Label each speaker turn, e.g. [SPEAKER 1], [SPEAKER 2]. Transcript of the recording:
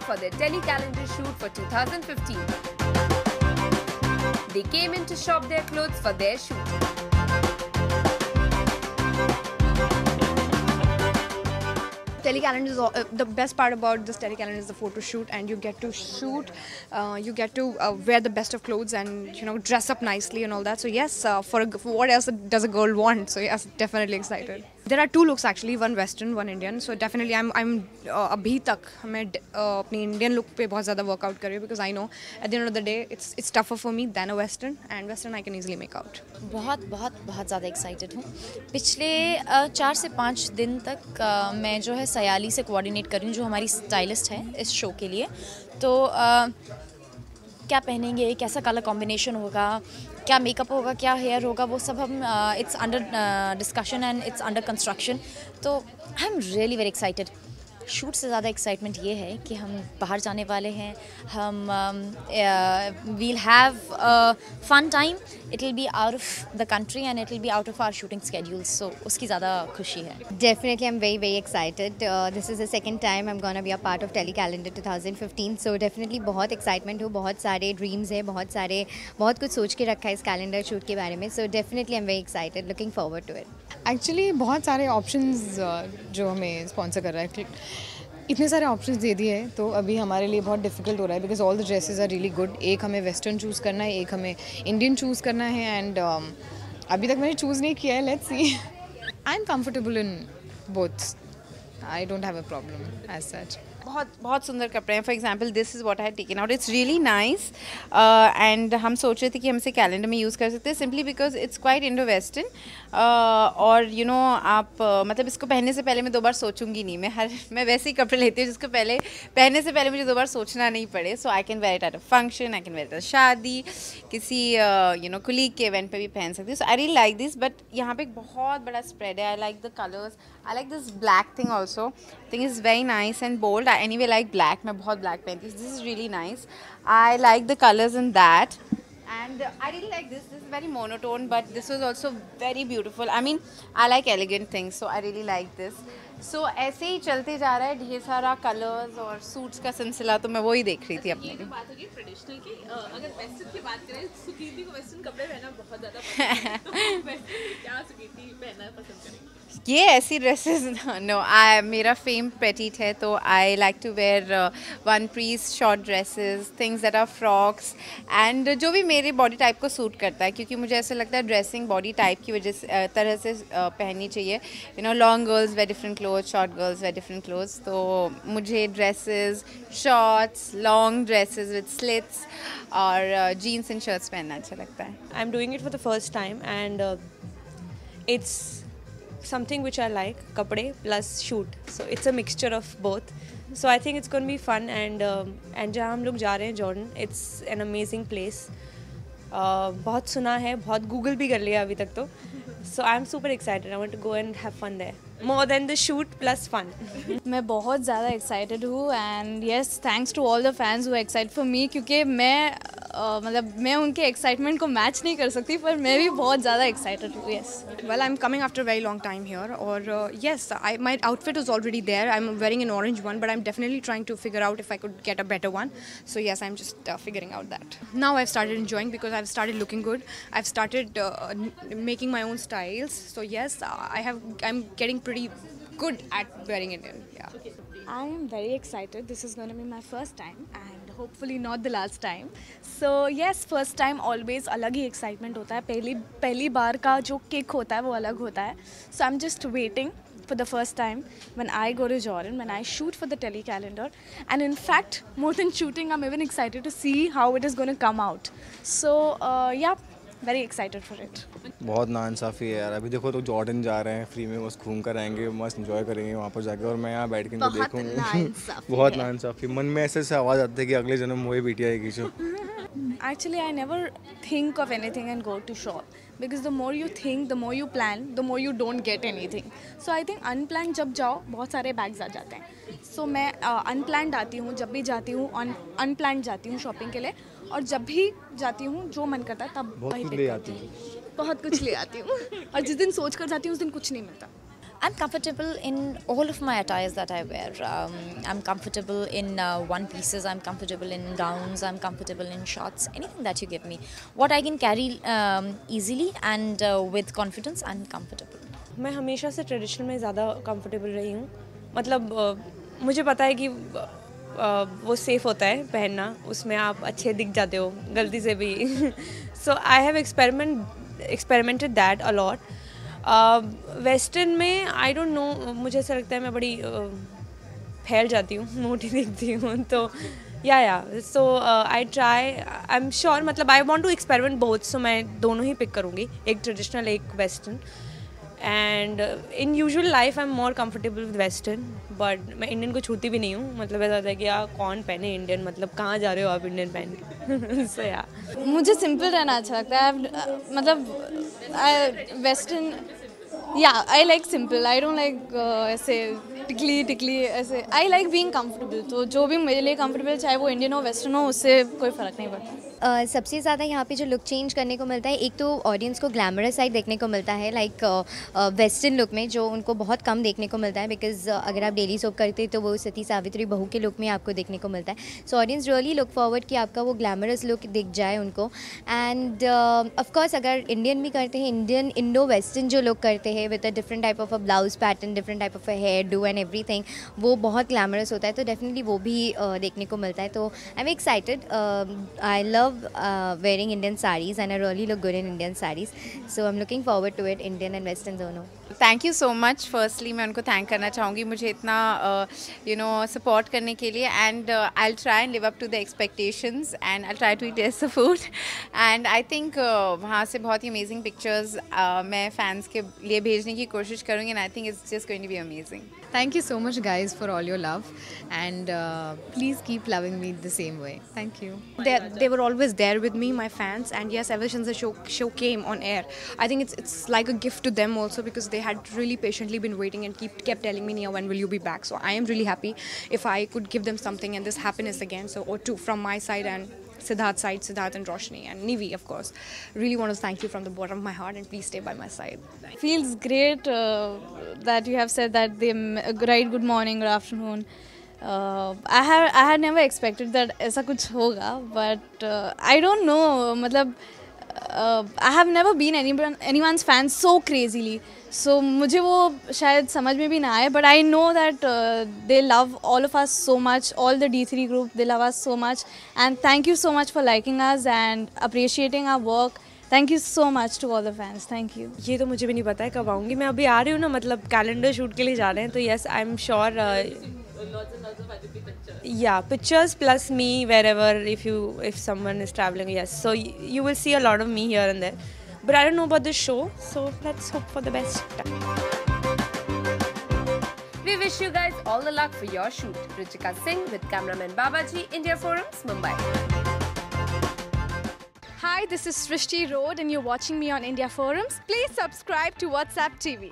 [SPEAKER 1] for their tele-calendar shoot for 2015. They came in to shop their clothes for their shoot.
[SPEAKER 2] Telecalendar is the best part about this telecalendar is the photo shoot, and you get to shoot, you get to wear the best of clothes and dress up nicely and all that. So yes, for what else does a girl want? So yes, definitely excited. There are two looks actually, one Western, one Indian. So definitely I'm अभी तक मैं अपनी Indian look पे बहुत ज़्यादा workout कर रही हूँ, because I know at the end of the day it's tougher for me than a Western, and Western I can easily make out.
[SPEAKER 3] बहुत ज़्यादा एक्साइटेड हूँ। पिछले 4 से 5 दिन तक मैं जो है सयाली से कोऑर्डिनेट कर रही हूँ, जो हमारी स्टाइलिस्ट है इस शो के लिए। तो क्या पहनेंगे, कैसा कलर कॉम्बिनेशन होगा, क्या मेकअप होगा, क्या हेयर होगा, वो सब हम it's under discussion and it's under construction. तो I am really very excited. Shoot से ज़्यादा एक्साइटमेंट ये है कि हम बाहर जाने वाले हैं, हम we'll have fun time, it will be out of the country and it will be out of our shooting schedules, so उसकी ज़्यादा खुशी है।
[SPEAKER 4] Definitely, I'm very excited. This is the second time I'm gonna be a part of Telecalendar 2015. So definitely बहुत excitement हो, बहुत सारे dreams है, बहुत कुछ सोच के रखा है इस calendar shoot के बारे में. So definitely I'm very excited. Looking forward to it.
[SPEAKER 5] Actually बहुत सारे ऑप्शंस जो हमें स्पॉन्सर कर रहा है, इतने सारे ऑप्शंस दे दिए हैं, तो अभी हमारे लिए बहुत डिफिकल्ट हो रहा है, because all the dresses are really good. एक हमें वेस्टर्न चूज़ करना है, एक हमें इंडियन चूज़ करना है, एंड अभी तक मैंने चूज़ नहीं किया है। Let's see. I am comfortable in both, I don't have a problem as such.
[SPEAKER 6] बहुत सुंदर कपड़े हैं। For example this is what I had taken out, it's really nice, and हम सोच रहे थे कि हम इसे कैलेंडर में यूज़ कर सकते हैं, simply because it's quite Indo western. और आप मतलब इसको पहनने से पहले मैं 2 बार सोचूंगी नहीं। मैं वैसे ही कपड़े लेती हूँ जिसको पहनने से पहले मुझे 2 बार सोचना नहीं पड़े। So I can wear it at a function, I can wear it at शादी, किसी कुलीग के इवेंट पे भी पहन सकती हूँ। So I really like this, but यहाँ पे एक बहुत बड़ा स्प्रेड है। I like the colours, I like this black thing also, thing is very nice and bold. I anyway like black, मैं बहुत ब्लैक पहनती हूँ। This is really nice, I like the colours in that, and I really like this. This is very monotone, but this was also very beautiful. I mean, I like elegant things, so I really like this. So ऐसे ही चलते जा रहा है, ढेर सारा colours और suits का सिलसिला, तो मैं वही देख रही थी अपने लिए।
[SPEAKER 7] बात होगी ट्रेडिशनल की, अगर वेस्टर्न की बात करें, सुकीर्ति को वेस्टर्न कपड़े पहनना बहुत ज़्यादा पसंद है। तो वेस्टर्न क्या सुकीर्ति पहनना पसंद करेंगी?
[SPEAKER 6] ये ऐसी ड्रेसेस नो, मेरा फेम पेटीट है, तो I like to wear one piece short dresses, things that are frocks, and जो भी मेरे बॉडी टाइप को सूट करता है, क्योंकि मुझे ऐसा लगता है ड्रेसिंग बॉडी टाइप की वजह से तरह से पहननी चाहिए। Long girls wear different clothes, short girls wear different clothes, तो मुझे dresses, shorts, long dresses with slits और जीन्स एंड शर्ट्स पहनना अच्छा लगता है।
[SPEAKER 8] I am doing it for the first time and it's something which I like, kapde plus shoot, so it's a mixture of both, so I think it's going to be fun, and जहाँ हम लोग जा रहे हैं Jordan, it's an amazing place. बहुत सुना है, बहुत गूगल भी कर लिया अभी तक तो, so I'm super excited. I want to go and have fun there, more than the shoot plus fun.
[SPEAKER 9] मैं बहुत ज़्यादा excited हूँ, and yes, thanks to all the fans who are excited for me, क्योंकि मैं उनके excitement को match नहीं कर सकती, पर मैं भी बहुत ज़्यादा एक्साइटेड हूँ। Yes,
[SPEAKER 2] Well, I'm coming after a very long time here, or yes, my outfit is already there. I'm wearing an orange one, but I'm definitely trying to figure out if I could get a better one. So yes, I'm just figuring out that. Now I've started enjoying, because I've started looking good. I've started making my own styles. So yes, I'm getting pretty good at wearing it in. Yeah.
[SPEAKER 9] I am very excited. This is going to be my first time, and hopefully not the last time. So yes, first time always अलग ही excitement होता है, पहली बार का जो kick होता है वो अलग होता है. So I'm just waiting for the first time when I go to Jordan, when I shoot for the telecalendar, and in fact more than shooting, I'm even excited to see how it is going to come out. So yeah, very excited for it.
[SPEAKER 10] बहुत नाइंसाफ़ी है यार। अभी देखो तो Jordan जा रहे हैं, फ्री में बस घूम कर आएंगे, मस्त एंजॉय करेंगे वहाँ पर जाकर, और मैं यहाँ बैठ के इनको देखूँगा। बहुत नाइंसाफ़ी, मन में ऐसे आवाज़ आती है कि अगले जन्म वही बेटियाँ आएगी जो।
[SPEAKER 9] Actually, I never think of anything and go to shop, because the more you think, the more you plan, the more you don't get anything. So I think unplanned जब जाओ बहुत सारे bags आ जाते हैं. So मैं unplanned आती हूँ, जब भी जाती हूँ unplanned जाती हूँ शॉपिंग के लिए, और जब भी जाती हूँ जो मन करता है तब वही पिक करती हूँ, बहुत कुछ ले आती हूँ, और जिस दिन सोच कर जाती हूँ उस दिन कुछ नहीं मिलता.
[SPEAKER 3] I'm comfortable in all of my attires that I wear. I'm comfortable in one pieces, I'm comfortable in gowns, I'm comfortable in shorts, anything that you give me. What I can carry easily and with confidence, I'm comfortable.
[SPEAKER 8] मैं हमेशा से traditional में ज़्यादा comfortable रही हूँ. मतलब मुझे पता है कि वो सेफ़ होता है पहनना, उसमें आप अच्छे दिख जाते हो गलती से भी. So I have experimented that a lot. Western में आई डोंट नो, मुझे ऐसा लगता है मैं बड़ी फैल जाती हूँ, मोटी दिखती हूँ. तो या so I try, I am sure, मतलब I want to experiment both. सो मैं दोनों ही पिक करूँगी, एक ट्रेडिशनल एक western. And in usual life I am more comfortable with western, but मैं इंडियन को छूती भी नहीं हूँ. मतलब ऐसा होता है कि यार कौन पहने इंडियन, मतलब कहाँ जा रहे हो आप इंडियन पहन के. सो या
[SPEAKER 2] मुझे सिंपल रहना अच्छा लगता है. मतलब वेस्टर्न, या I like simple. I don't like ऐसे टिकली ऐसे. I like being comfortable. तो जो भी मेरे लिए कंफर्टेबल, चाहे वो इंडियन हो वेस्टर्न हो, उससे कोई फ़र्क नहीं पड़ता.
[SPEAKER 4] सबसे ज़्यादा यहाँ पे जो लुक चेंज करने को मिलता है, एक तो ऑडियंस को ग्लैमरस साइड देखने को मिलता है, लाइक वेस्टर्न लुक में, जो उनको बहुत कम देखने को मिलता है. बिकॉज अगर आप डेली सोप करते हैं तो वो सती सावित्री बहू के लुक में आपको देखने को मिलता है. So audience really look forward कि आपका वो ग्लैमरस लुक दिख जाए उनको. एंड ऑफकोर्स अगर इंडियन भी करते हैं, इंडियन इंडो वेस्टर्न जो लुक करते हैं with a different type of a blouse pattern, different type of a hairdo and everything, वो बहुत ग्लैमरस होता है. तो डेफिनेटली वो भी देखने को मिलता है. तो I am excited. I love wearing Indian sarees and I really look good in Indian sarees. So I'm looking forward to it, Indian and Western दोनों.
[SPEAKER 6] Thank you so much. Firstly मैं उनको थैंक करना चाहूँगी मुझे इतना support करने के लिए. And I will try and live up to the expectations and I try to test the food. And I think वहाँ से बहुत ही अमेजिंग पिक्चर्स मैं फैंस के लिए भेजने की कोशिश करूँगी. And I think it's just going to be amazing.
[SPEAKER 5] Thank you so much guys for all your love, and please keep loving me the same way. Thank you.
[SPEAKER 2] They were always there with me, my fans, and yes, ever since the show came on air, I think it's like a gift to them also, because they had really patiently been waiting and kept telling me, Nia, when will you be back? So I am really happy if I could give them something and this happiness again. So or two from my side and Siddharth and Roshni and Nivi, of course. Really want to thank you from the bottom of my heart, and please stay by my side.
[SPEAKER 9] Feels great that you have said that they right good morning or afternoon. I had never expected that ऐसा कुछ होगा, but I don't know, मतलब I have never been anyone's fan so crazily. So मुझे वो शायद समझ में भी ना आए, but I know that they love all of us so much, all the D3 group, they love us so much, and thank you so much for liking us and appreciating our work. Thank you so much to all the fans. Thank you.
[SPEAKER 8] ये तो मुझे भी नहीं पता है कब आऊँगी. मैं अभी आ रही हूँ ना, मतलब कैलेंडर शूट के लिए जा रहे हैं. तो yes, I am sure, yeah, pictures plus me wherever, if someone is traveling, yes, so you will see a lot of me here and there, but I don't know about this show, so let's hope for the best.
[SPEAKER 1] We wish you guys all the luck for your shoot. Ruchika Singh with cameraman Babaji, India Forums, Mumbai.
[SPEAKER 9] Hi, this is Srishti Road and you're watching me on India Forums. Please subscribe to WhatsApp TV.